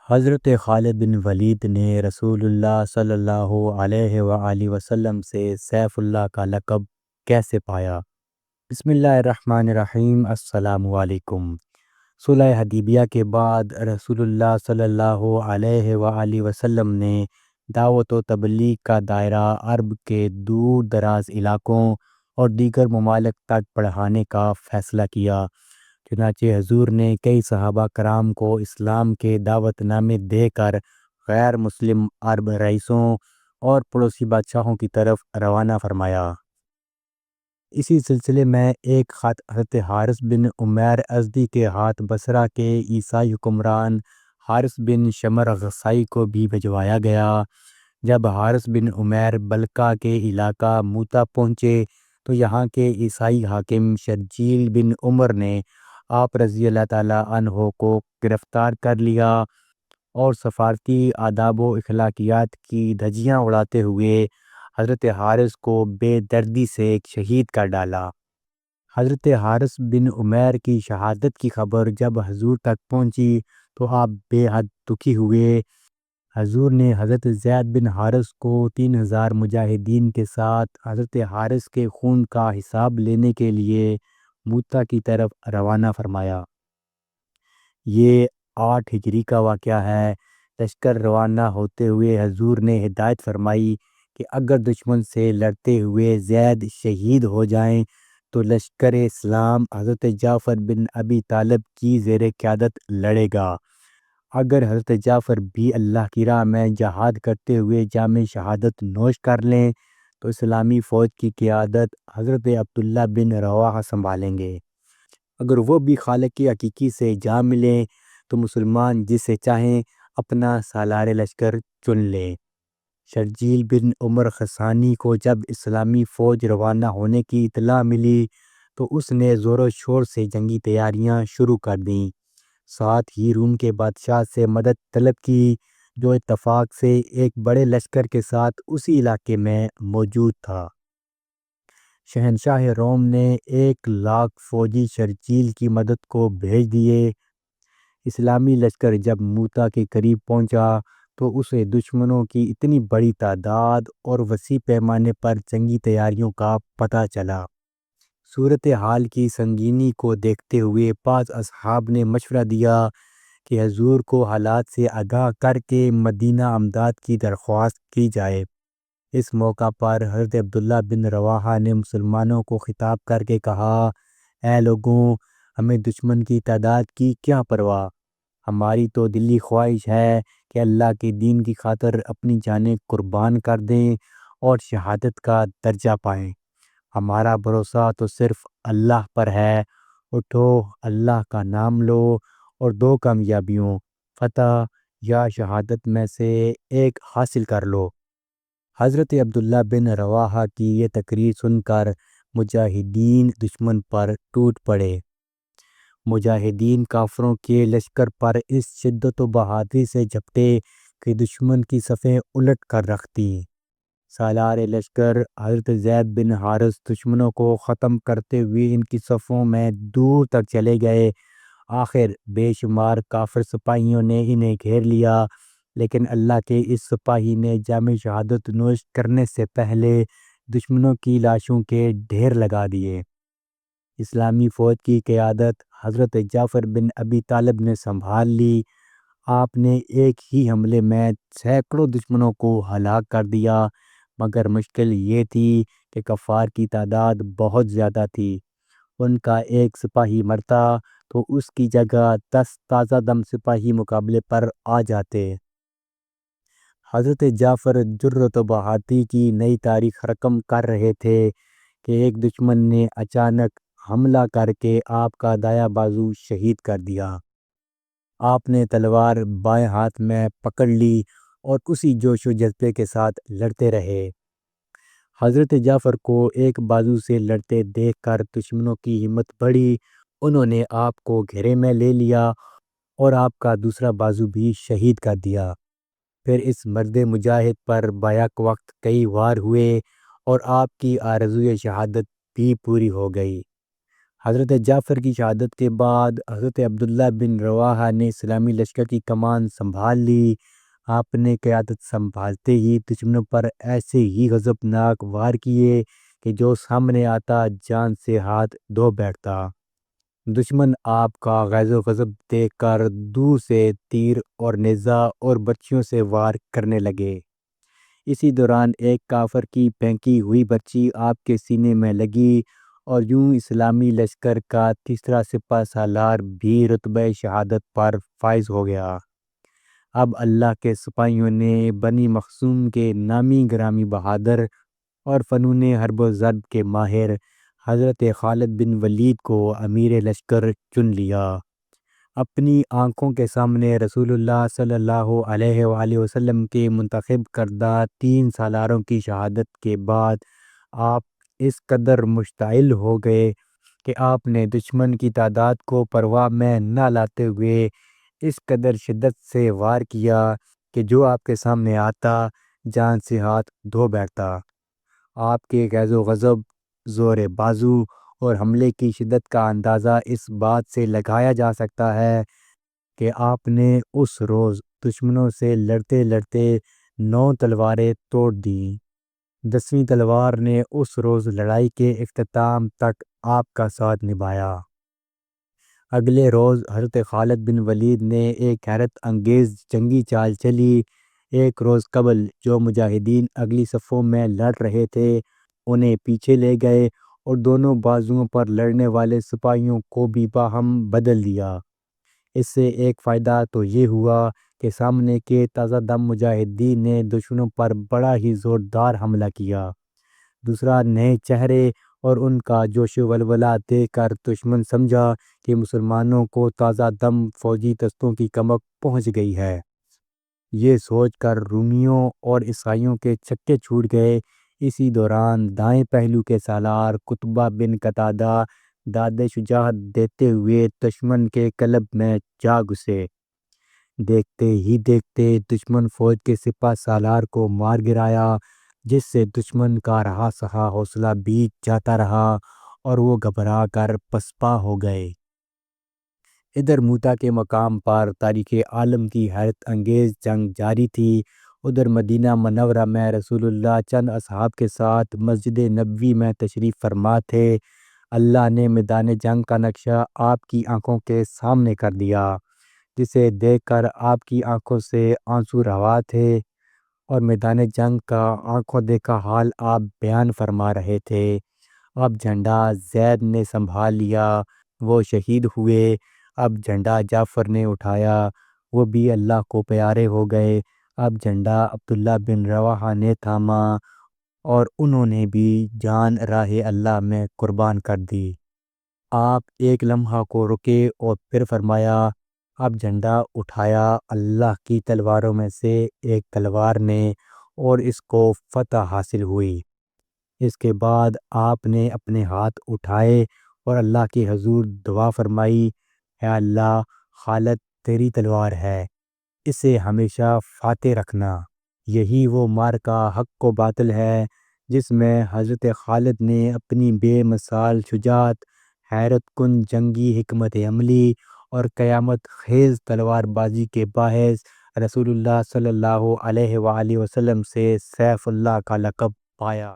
حضرت خالد بن ولید نے رسول اللہ صلی اللہ علیہ وآلہ وسلم سے سیف اللہ کا لقب کیسے پایا؟ بسم اللہ الرحمن الرحیم۔ السلام علیکم۔ صلح حدیبیہ کے بعد رسول اللہ صلی اللہ علیہ وآلہ وسلم نے دعوت و تبلیغ کا دائرہ عرب کے دور دراز علاقوں اور دیگر ممالک تک بڑھانے کا فیصلہ کیا۔ چنانچہ حضور نے کئی صحابہ کرام کو اسلام کے دعوت نامے دے کر غیر مسلم عرب رئیسوں اور پڑوسی بادشاہوں کی طرف روانہ فرمایا۔ اسی سلسلے میں ایک خط حضرت حارث بن عمیر ازدی کے ہاتھ بصرہ کے عیسائی حکمران حارث بن شمر غسائی کو بھی بھجوایا گیا۔ جب حارث بن عمیر بلقا کے علاقہ موتا پہنچے تو یہاں کے عیسائی حاکم شرجیل بن عمر نے آپ رضی اللہ تعالیٰ عنہ کو گرفتار کر لیا اور سفارتی آداب و اخلاقیات کی دھجیاں اڑاتے ہوئے حضرت حارث کو بے دردی سے شہید کر ڈالا۔ حضرت حارث بن عمیر کی شہادت کی خبر جب حضور تک پہنچی تو آپ بے حد دکھی ہوئے۔ حضور نے حضرت زید بن حارث کو 3000 مجاہدین کے ساتھ حضرت حارث کے خون کا حساب لینے کے لیے موتا کی طرف روانہ فرمایا۔ یہ 8 ہجری کا واقعہ ہے۔ لشکر روانہ ہوتے ہوئے حضور نے ہدایت فرمائی کہ اگر دشمن سے لڑتے ہوئے زید شہید ہو جائیں تو لشکر اسلام حضرت جعفر بن ابی طالب کی زیر قیادت لڑے گا۔ اگر حضرت جعفر بھی اللہ کی راہ میں جہاد کرتے ہوئے جام شہادت نوش کر لیں تو اسلامی فوج کی قیادت حضرت عبداللہ بن رواحہ سنبھالیں گے۔ اگر وہ بھی خالق حقیقی سے جا ملیں تو مسلمان جسے چاہیں اپنا سالار لشکر چن لیں۔ شرجیل بن عمر غسانی کو جب اسلامی فوج روانہ ہونے کی اطلاع ملی تو اس نے زور و شور سے جنگی تیاریاں شروع کر دیں۔ ساتھ ہی روم کے بادشاہ سے مدد طلب کی جو اتفاق سے ایک بڑے لشکر کے ساتھ اسی علاقے میں موجود تھا۔ شہنشاہ روم نے 1,00,000 فوجی شرجیل کی مدد کو بھیج دیے۔ اسلامی لشکر جب موتا کے قریب پہنچا تو اسے دشمنوں کی اتنی بڑی تعداد اور وسیع پیمانے پر جنگی تیاریوں کا پتہ چلا۔ صورتحال کی سنگینی کو دیکھتے ہوئے بعض اصحاب نے مشورہ دیا کہ حضور کو حالات سے آگاہ کر کے مدینہ امداد کی درخواست کی جائے۔ اس موقع پر حضرت عبداللہ بن رواحہ نے مسلمانوں کو خطاب کر کے کہا، اے لوگوں، ہمیں دشمن کی تعداد کی کیا پرواہ، ہماری تو دلی خواہش ہے کہ اللہ کے دین کی خاطر اپنی جانیں قربان کر دیں اور شہادت کا درجہ پائیں۔ ہمارا بھروسہ تو صرف اللہ پر ہے۔ اٹھو، اللہ کا نام لو اور 2 کامیابیوں، فتح یا شہادت میں سے ایک حاصل کر لو۔ حضرت عبداللہ بن رواحہ کی یہ تقریر سن کر مجاہدین دشمن پر ٹوٹ پڑے۔ مجاہدین کافروں کے لشکر پر اس شدت و بہادری سے جھپٹے کہ دشمن کی صفیں الٹ کر رکھ دیں۔ سالار لشکر حضرت زید بن حارث دشمنوں کو ختم کرتے ہوئے ان کی صفوں میں دور تک چلے گئے۔ آخر بے شمار کافر سپاہیوں نے انہیں گھیر لیا، لیکن اللہ کے اس سپاہی نے جام شہادت نوش کرنے سے پہلے دشمنوں کی لاشوں کے ڈھیر لگا دیے۔ اسلامی فوج کی قیادت حضرت جعفر بن ابی طالب نے سنبھال لی۔ آپ نے ایک ہی حملے میں سینکڑوں دشمنوں کو ہلاک کر دیا، مگر مشکل یہ تھی کہ کفار کی تعداد بہت زیادہ تھی۔ ان کا ایک سپاہی مرتا تو اس کی جگہ 10 تازہ دم سپاہی مقابلے پر آ جاتے۔ حضرت جعفر جرأت و بہادری کی نئی تاریخ رقم کر رہے تھے کہ ایک دشمن نے اچانک حملہ کر کے آپ کا دایاں بازو شہید کر دیا۔ آپ نے تلوار بائیں ہاتھ میں پکڑ لی اور اسی جوش و جذبے کے ساتھ لڑتے رہے۔ حضرت جعفر کو ایک بازو سے لڑتے دیکھ کر دشمنوں کی ہمت بڑھی۔ انہوں نے آپ کو گھیرے میں لے لیا اور آپ کا دوسرا بازو بھی شہید کر دیا۔ پھر اس مرد مجاہد پر بیک وقت کئی وار ہوئے اور آپ کی آرزوئے شہادت بھی پوری ہو گئی۔ حضرت جعفر کی شہادت کے بعد حضرت عبداللہ بن رواحہ نے اسلامی لشکر کی کمان سنبھال لی۔ آپ نے قیادت سنبھالتے ہی دشمنوں پر ایسے ہی غضبناک وار کیے کہ جو سامنے آتا جان سے ہاتھ دھو بیٹھتا۔ دشمن آپ کا غیظ و غضب دیکھ کر دور سے تیر اور نیزہ اور برچھیوں سے وار کرنے لگے۔ اسی دوران ایک کافر کی پھینکی ہوئی برچھی آپ کے سینے میں لگی اور یوں اسلامی لشکر کا تیسرا سپہ سالار بھی رتبہ شہادت پر فائز ہو گیا۔ اب اللہ کے سپاہیوں نے بنی مخزوم کے نامی گرامی بہادر اور فنون حرب و ضرب کے ماہر حضرت خالد بن ولید کو امیر لشکر چن لیا۔ اپنی آنکھوں کے سامنے رسول اللہ صلی اللہ علیہ وآلہ وسلم کے منتخب کردہ 3 سالاروں کی شہادت کے بعد آپ اس قدر مشتعل ہو گئے کہ آپ نے دشمن کی تعداد کو پرواہ میں نہ لاتے ہوئے اس قدر شدت سے وار کیا کہ جو آپ کے سامنے آتا جان سے ہاتھ دھو بیٹھتا۔ آپ کے غیظ و غضب، زور بازو اور حملے کی شدت کا اندازہ اس بات سے لگایا جا سکتا ہے کہ آپ نے اس روز دشمنوں سے لڑتے لڑتے 9 تلواریں توڑ دیں۔ 10ویں تلوار نے اس روز لڑائی کے اختتام تک آپ کا ساتھ نبھایا۔ اگلے روز حضرت خالد بن ولید نے ایک حیرت انگیز جنگی چال چلی۔ ایک روز قبل جو مجاہدین اگلی صفوں میں لڑ رہے تھے انہیں پیچھے لے گئے اور دونوں بازوؤں پر لڑنے والے سپاہیوں کو بھی باہم بدل دیا۔ اس سے ایک فائدہ تو یہ ہوا کہ سامنے کے تازہ دم مجاہدین نے دشمنوں پر بڑا ہی زوردار حملہ کیا۔ دوسرا، نئے چہرے اور ان کا جوش و ولولہ دیکھ کر دشمن سمجھا کہ مسلمانوں کو تازہ دم فوجی دستوں کی کمک پہنچ گئی ہے۔ یہ سوچ کر رومیوں اور عیسائیوں کے چکے چھوٹ گئے۔ اسی دوران دائیں پہلو کے سالار قطبہ بن قتادہ داد شجاعت دیتے ہوئے دشمن کے قلب میں جا گھسے۔ دیکھتے ہی دیکھتے دشمن فوج کے سپہ سالار کو مار گرایا، جس سے دشمن کا رہا سہا حوصلہ بھی جاتا رہا اور وہ گھبرا کر پسپا ہو گئے۔ ادھر موتا کے مقام پر تاریخ عالم کی حیرت انگیز جنگ جاری تھی۔ ادھر مدینہ منورہ میں رسول اللہ چند اصحاب کے ساتھ مسجد نبوی میں تشریف فرما تھے۔ اللہ نے میدان جنگ کا نقشہ آپ کی آنکھوں کے سامنے کر دیا، جسے دیکھ کر آپ کی آنکھوں سے آنسو روا تھے اور میدان جنگ کا آنکھوں دیکھا حال آپ بیان فرما رہے تھے۔ اب جھنڈا زید نے سنبھال لیا، وہ شہید ہوئے۔ اب جھنڈا جعفر نے اٹھایا، وہ بھی اللہ کو پیارے ہو گئے۔ اب جھنڈا عبداللہ بن رواحہ نے تھاما اور انہوں نے بھی جان راہ اللہ میں قربان کر دی۔ آپ ایک لمحہ کو رکے اور پھر فرمایا، اب جھنڈا اٹھایا اللہ کی تلواروں میں سے ایک تلوار نے اور اس کو فتح حاصل ہوئی۔ اس کے بعد آپ نے اپنے ہاتھ اٹھائے اور اللہ کے حضور دعا فرمائی، اے اللہ، خالد تیری تلوار ہے، اسے ہمیشہ فاتح رکھنا۔ یہی وہ معرکہ حق و باطل ہے جس میں حضرت خالد نے اپنی بے مثال شجاعت، حیرت کن جنگی حکمت عملی اور قیامت خیز تلوار بازی کے باعث رسول اللہ صلی اللہ علیہ وآلہ وسلم سے سیف اللہ کا لقب پایا۔